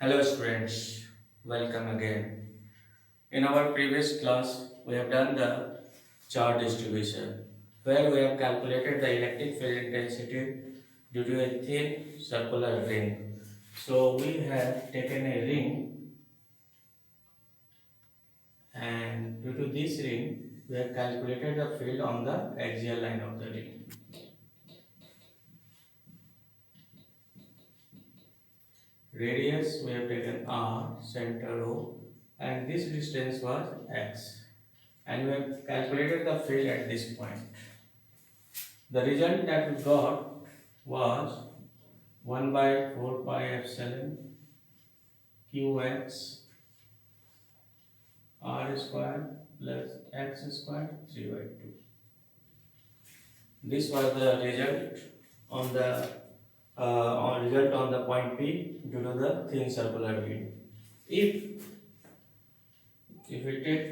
Hello students, welcome again. In our previous class, we have done the charge distribution where we have calculated the electric field intensity due to a thin circular ring. So we have taken a ring and due to this ring, we have calculated the field on the axial line of the ring. Radius we have taken R, center O, and this distance was x. And we have calculated the field at this point. The result that we got was 1 by 4 pi epsilon qx r square plus x square 3 by 2. This was the result on the result on the point P due to the thin circular beam. If we take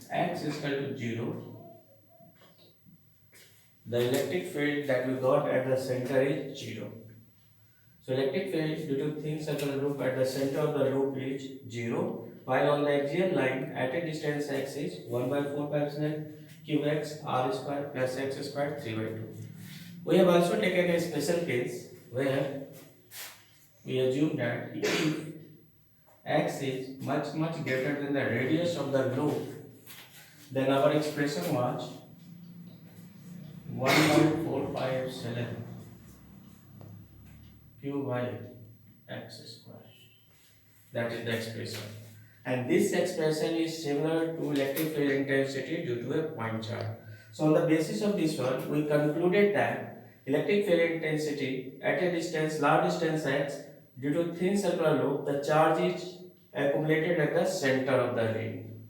x is equal to 0, the electric field that we got at the center is 0. So electric field due to thin circular loop at the center of the loop is 0, while on the axial line at a distance x is 1 by 4 pi epsilon qx r square plus x square 3 by 2. We have also taken a special case where we assume that if x is much greater than the radius of the loop, then our expression was 1 by 4 pi epsilon q by x square. That is the expression. And this expression is similar to electric field intensity due to a point charge. So on the basis of this one, we concluded that electric field intensity at a distance, large distance x, due to thin circular loop, the charge is accumulated at the center of the ring.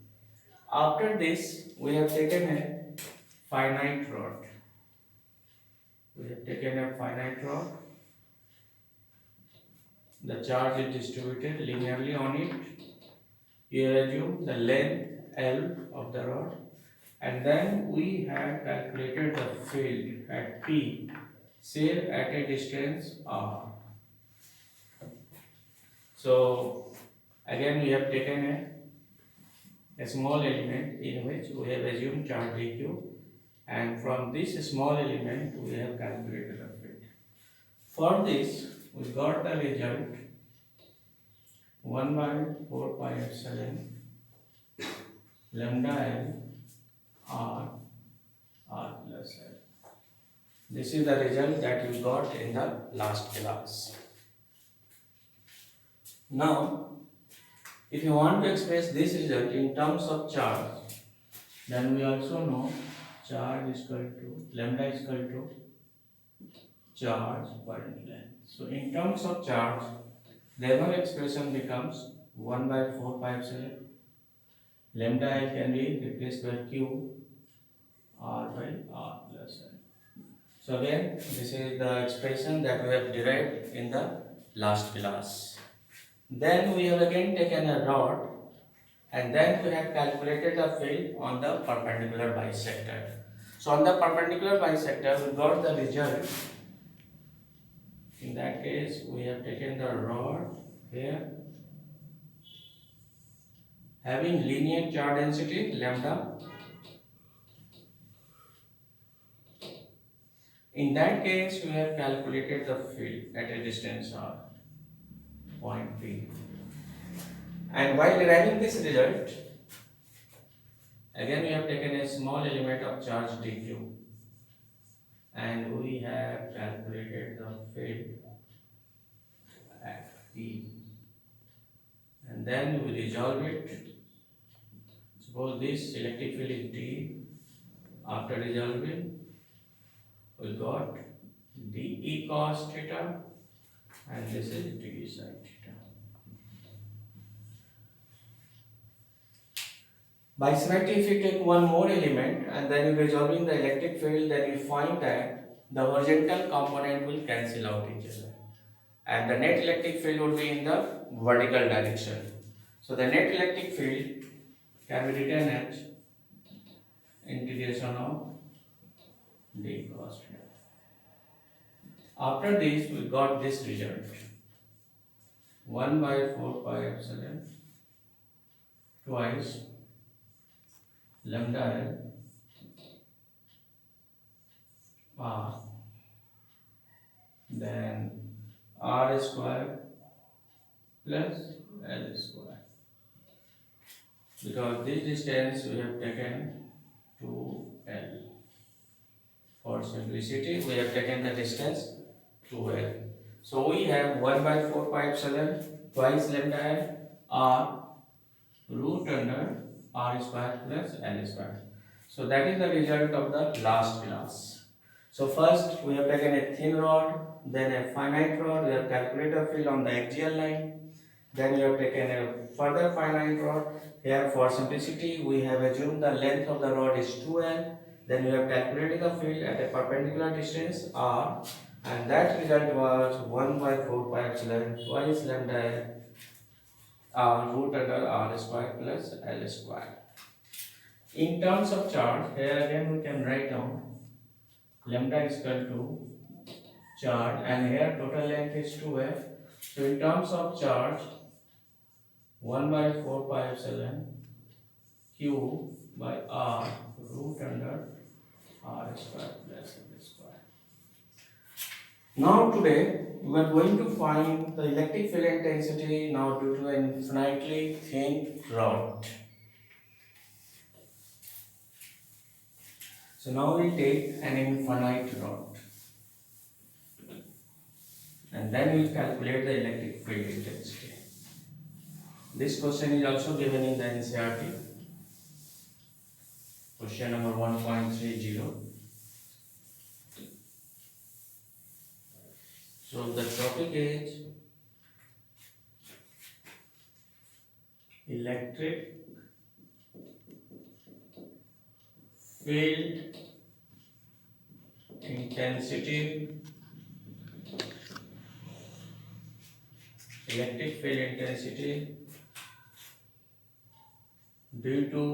After this, we have taken a finite rod. We have taken a finite rod. The charge is distributed linearly on it. You assume the length L of the rod, and then we have calculated the field at P, say at a distance R. So again we have taken a small element in which we have assumed charge dq, and from this small element we have calculated the field. For this we got the result 1 by 4 pi epsilon lambda L R R plus L. This is the result that you got in the last class. Now, if you want to express this result in terms of charge, then we also know charge is equal to lambda is equal to charge per unit length. So, in terms of charge, the above expression becomes 1 by 4 pi epsilon. Lambda L can be replaced by Q R by R plus L. So again, this is the expression that we have derived in the last class. Then we have again taken a rod, and then we have calculated the field on the perpendicular bisector. So on the perpendicular bisector, we got the result. In that case, we have taken the rod here, having linear charge density lambda. In that case, we have calculated the field at a distance r, point P. And while deriving this result, again we have taken a small element of charge dq, and we have calculated the field at P. And then we resolve it. Suppose this electric field is d. After resolving, we got dE cos theta, and this is d sin theta. By symmetry, if you take one more element and then you resolving the electric field, then you find that the horizontal component will cancel out each other, and the net electric field would be in the vertical direction. So the net electric field can be written as integration of d cos theta. After this, we got this result. 1 by 4 pi epsilon twice lambda L R, then R square plus L square, because this distance we have taken 2L. For simplicity, we have taken the distance 2L. So we have 1 by 4 pi epsilon twice lambda L R root under R square plus L square. So that is the result of the last class. So first we have taken a thin rod, then a finite rod, we have calculated the field on the axial line, then we have taken a further finite rod. Here for simplicity we have assumed the length of the rod is 2L, then we have calculated the field at a perpendicular distance R, and that result was 1 by 4 pi epsilon twice lambda root under R square plus L square. In terms of charge, here again we can write down lambda is equal to charge, and here total length is 2F. So in terms of charge, 1 by 4 pi epsilon Q by R root under R square plus L square. Now today we are going to find the electric field intensity now due to an infinitely thin rod. So now we take an infinite rod and then we calculate the electric field intensity. This question is also given in the NCERT. Question number 1.30. So the topic is electric field intensity. Electric field intensity due to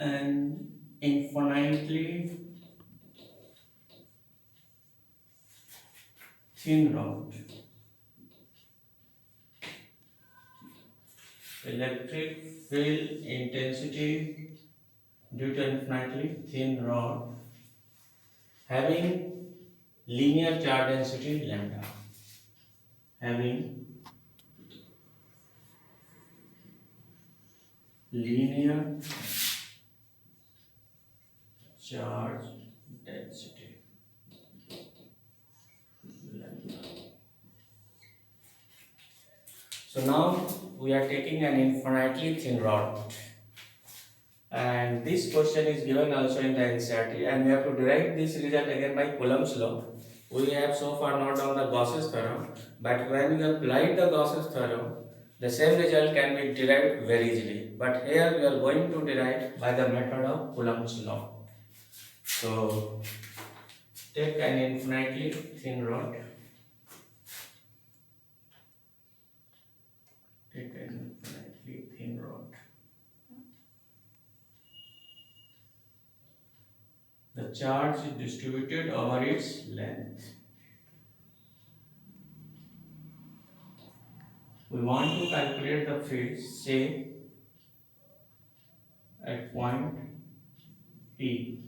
an infinitely thin rod. Electric field intensity due to infinitely thin rod having linear charge density lambda. Having linear charge density lambda. So now we are taking an infinitely thin rod, and this question is given also in the NCERT, and we have to derive this result again by Coulomb's law. We have so far not done the Gauss's theorem, but when we apply the Gauss's theorem, the same result can be derived very easily. But here we are going to derive by the method of Coulomb's law. So take an infinitely thin rod. Take an infinitely thin rod. The charge is distributed over its length. We want to calculate the field, say, at point P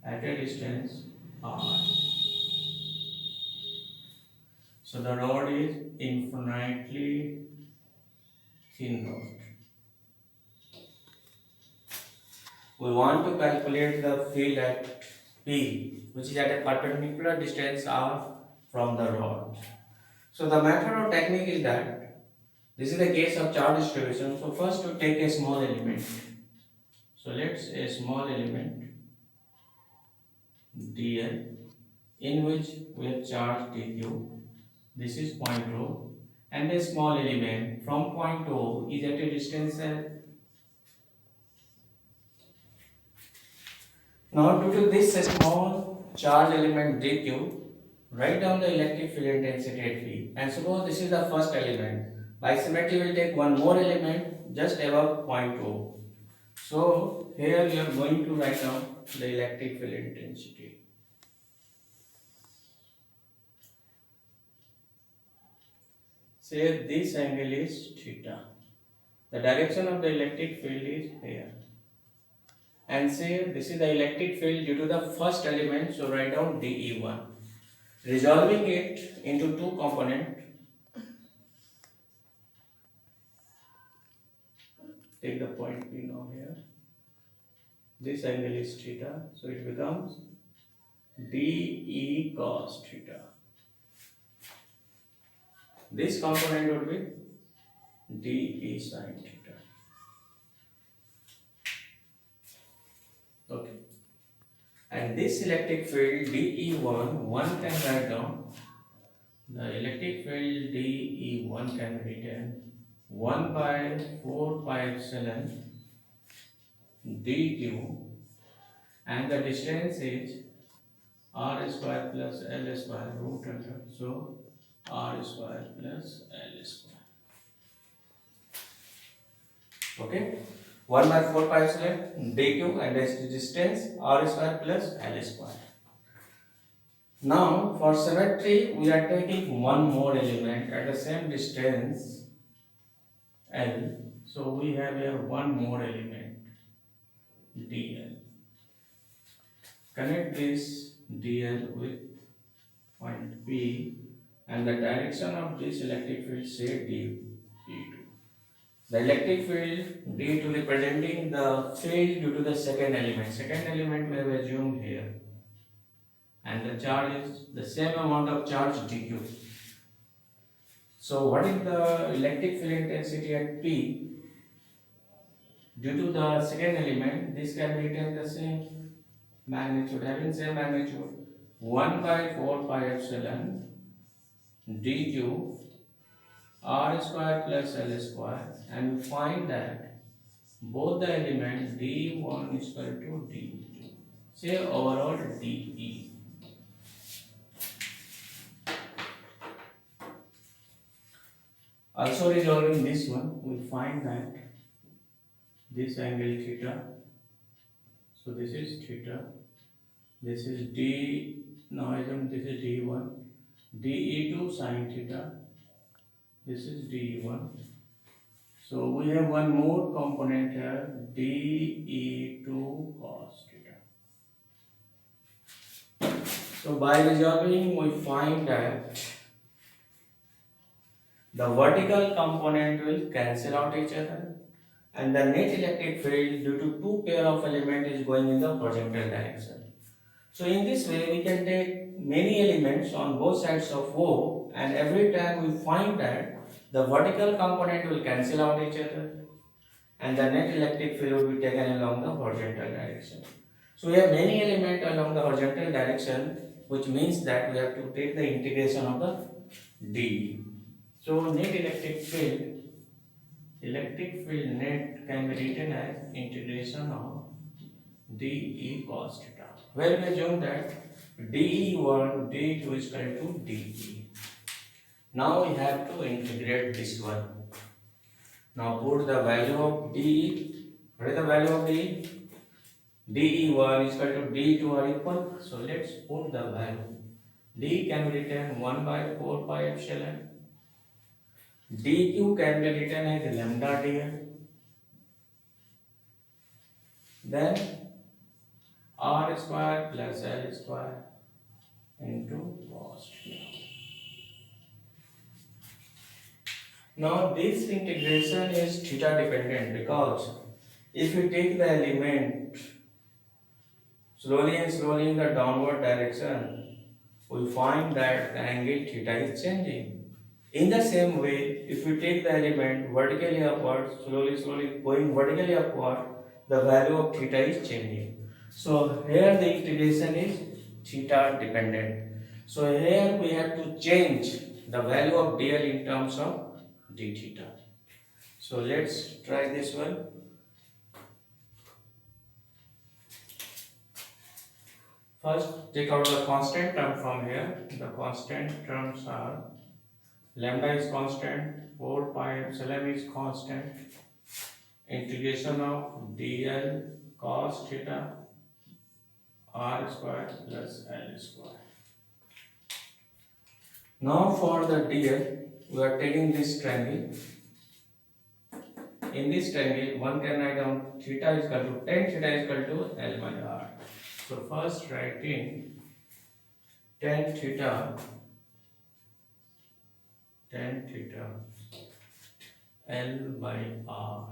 at a distance R. So the rod is infinitely thin rod. We want to calculate the field at P, which is at a perpendicular distance R from the rod. So the method or technique is that this is the case of charge distribution. So first we take a small element. So let's a small element dl in which we have charge dq. This is point O, and a small element from point O is at a distance L. Now due to this small charge element dq, write down the electric field intensity at P. And suppose this is the first element. By symmetry we will take one more element just above point O. So here we are going to write down the electric field intensity. say this angle is theta. The direction of the electric field is here. And say this is the electric field due to the first element, so write down dE1. Resolving it into two components, take the point P now here. This angle is theta, so it becomes dE cos theta. This component would be dE sin theta. Okay. And this electric field dE1, one can write down. The electric field dE1 can be written 1 by 4 pi epsilon dq, and the distance is r square plus l square root under, so r square plus l square. Okay, 1 by 4 pi epsilon dq, and this distance r square plus l square. Now for symmetry we are taking one more element at the same distance L, so we have here one more element dl. Connect this dl with point P, and the direction of this electric field say dE2. The electric field dE2 representing the field due to the second element. Second element we have assumed here, and the charge is the same amount of charge dq. So what is the electric field intensity at P? Due to the second element, this can be written the same magnitude, having same magnitude, 1 by 4 pi epsilon dq r square plus l square, and we find that both the elements d1 is equal to d2. Say overall dE. Also resolving this one, we find that this angle theta, so this is theta, this is d, now assume this is d1, dE2 sin theta, this is dE1. So we have one more component here, dE2 cos theta. So by resolving we find that the vertical component will cancel out each other, and the net electric field due to two pair of elements is going in the horizontal direction. So in this way we can take many elements on both sides of O, and every time we find that the vertical component will cancel out each other and the net electric field will be taken along the horizontal direction. So we have many elements along the horizontal direction, which means that we have to take the integration of the d. So net electric field net can be written as integration of dE cos theta, where we assume that dE1 dE2 is equal to dE. Now we have to integrate this one. Now put the value of dE. What is the value of dE? dE1 is equal to dE2 are equal. So let's put the value. d can be written 1 by 4 pi epsilon. dq can be written as lambda dl. Then r square plus l square into cos theta. Now this integration is theta dependent, because if we take the element slowly in the downward direction, we find that the angle theta is changing. In the same way, if we take the element vertically upward, slowly going vertically upward, the value of theta is changing. So here the integration is theta dependent. So here we have to change the value of dl in terms of d theta. So let's try this one. First, take out the constant term from here. The constant terms are lambda is constant, 4 pi epsilon is constant, integration of dl cos theta r square plus l square. Now for the dl, we are taking this triangle. In this triangle, one can write down theta is equal to tan theta is equal to L by R. So first writing tan theta L by R.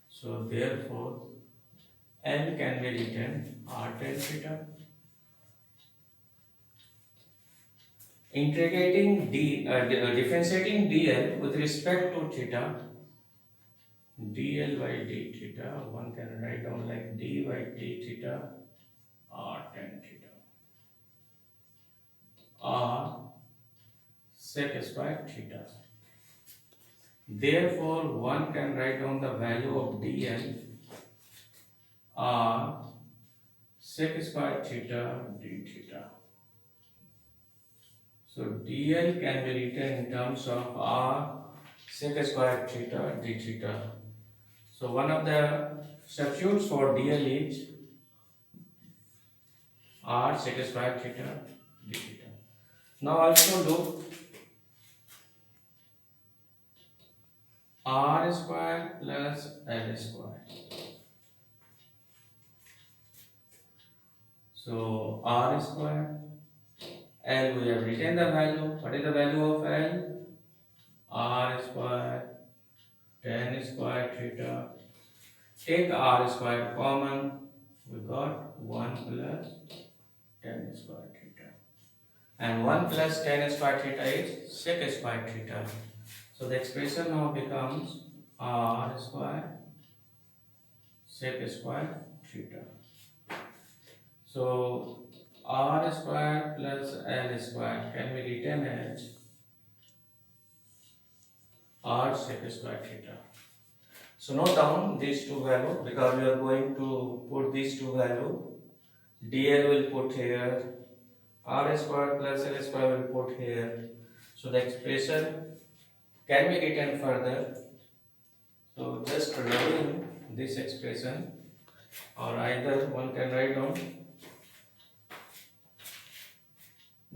So therefore L can be written R tan theta. Integrating differentiating dl with respect to theta, dl by d theta, one can write down like d by d theta r tan theta, r sec square theta. Therefore, one can write down the value of dl r sec square theta d theta. So dl can be written in terms of r sec square theta d theta. So one of the substitutes for dl is r sec square theta d theta. Now also look r square plus l square. So r square, L we have written the value. What is the value of L? R square tan square theta. Take r square common. We got 1 plus tan square theta. And 1 plus tan square theta is sec square theta. So the expression now becomes r square sec square theta. So r square plus l square can be written as r sec square theta. So note down these two values because we are going to put these two values. dl will put here, r square plus l square will put here. So the expression can be written further. So just writing this expression, or either one can write down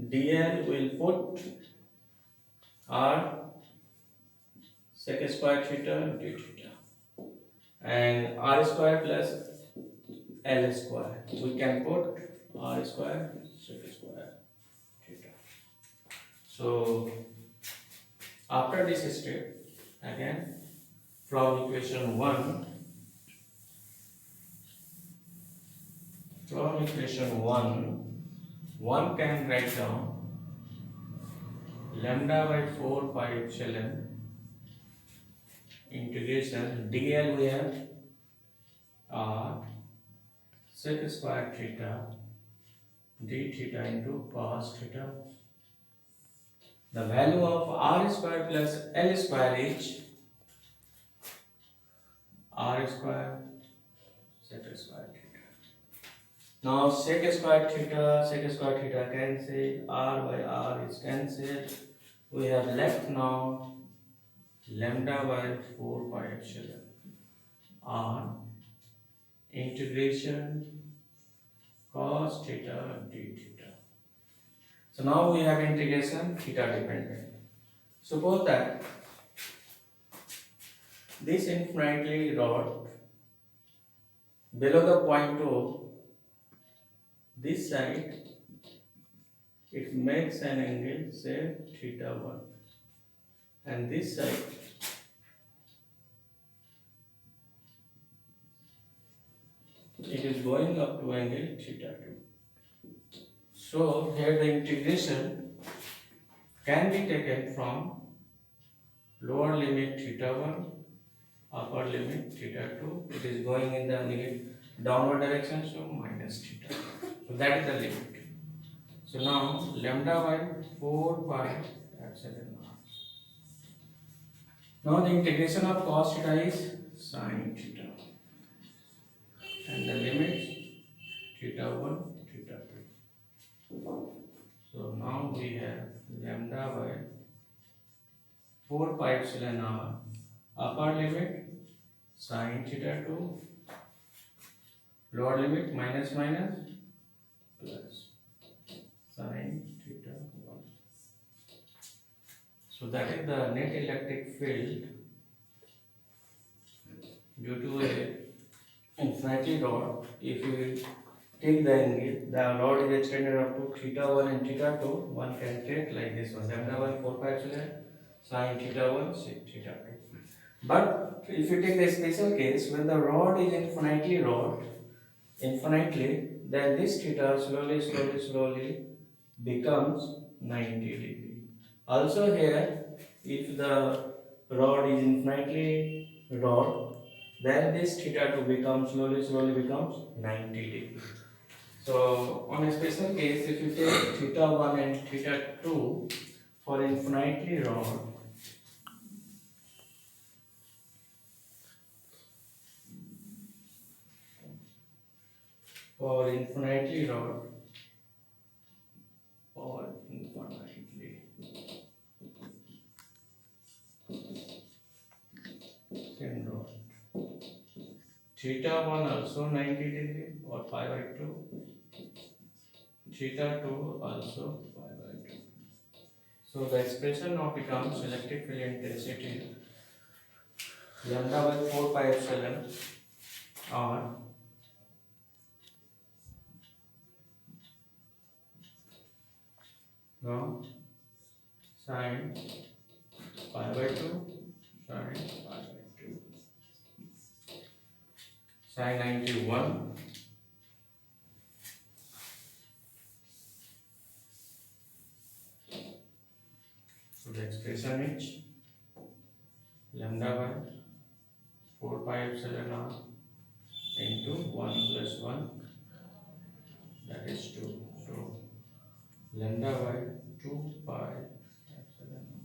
dl will put r sec square theta d theta, and r square plus l square we can put r square sec square theta. So after this step, again from equation 1, one can write down lambda by 4 pi epsilon integration dl we have r sec square theta d theta into cos theta. The value of r square plus l square is r square sec square theta. Now sec square theta cancel, r by r is cancelled. We have left now lambda by 4 pi epsilon r integration cos theta d theta. So now we have integration theta dependent. Suppose that this infinitely rod below the point O, this side it makes an angle say theta 1, and this side it is going up to angle theta 2. So here the integration can be taken from lower limit theta 1, upper limit theta 2. It is going in the downward direction, so minus theta. So that is the limit. So now lambda by 4 pi epsilon r. Now the integration of cos theta is sin theta, and the limits theta 1, theta 2. So now we have lambda by 4 pi epsilon r, upper limit sin theta 2, lower limit minus minus plus sin theta 1. So that is the net electric field due to a infinitely rod. If you take the angle, the rod is extended up to theta 1 and theta 2. One can take like this one, lambda 1 4 pi epsilon sine theta 1 sec theta 2. But if you take the special case when the rod is infinitely, then this theta slowly becomes 90 degree. Also here, if the rod is infinitely rod, then this theta 2 becomes slowly becomes 90 degree. So on a special case, if you take theta 1 and theta 2 for infinitely rod, for infinitely rod, for infinitely thin rod, theta 1 also 90 degree or pi by 2, theta 2 also pi by 2. So the expression now becomes electric field intensity lambda by 4 pi epsilon r now sine pi by 2 sine pi by 2 sine 91 so the expression is lambda by 4 pi epsilon r into 1 plus 1 that is 2. So lambda by 2 pi epsilon r.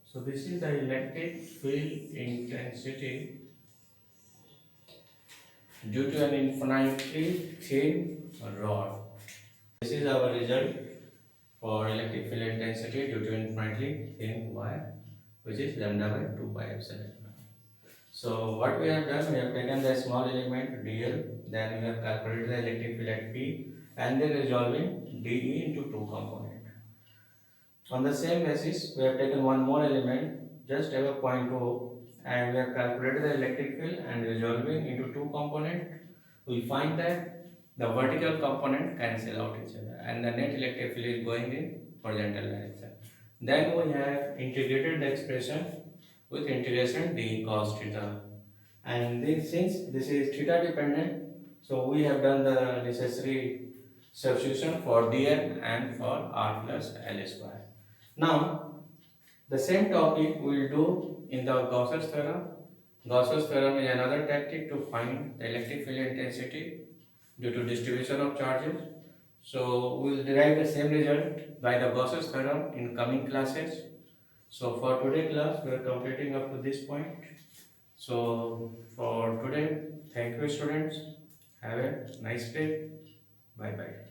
So this is the electric field intensity due to an infinitely thin rod. This is our result for electric field intensity due to infinitely thin wire, which is lambda by 2 pi epsilon. So what we have done, we have taken the small element dl, then we have calculated the electric field at P, and then resolving dE into two components. On the same basis, we have taken one more element, just have a point O, and we have calculated the electric field and resolving into two components. We find that the vertical component cancel out each other, and the net electric field is going in horizontal direction. Then we have integrated the expression with integration d cos theta. And then since this is theta dependent, so we have done the necessary substitution for dn and for r plus l square. Now, the same topic we will do in the Gauss's theorem. Gauss's theorem is another tactic to find the electric field intensity due to distribution of charges. So we will derive the same result by the Gauss's theorem in coming classes. So for today class, we are completing up to this point. So for today, thank you students. Have a nice day. Bye bye.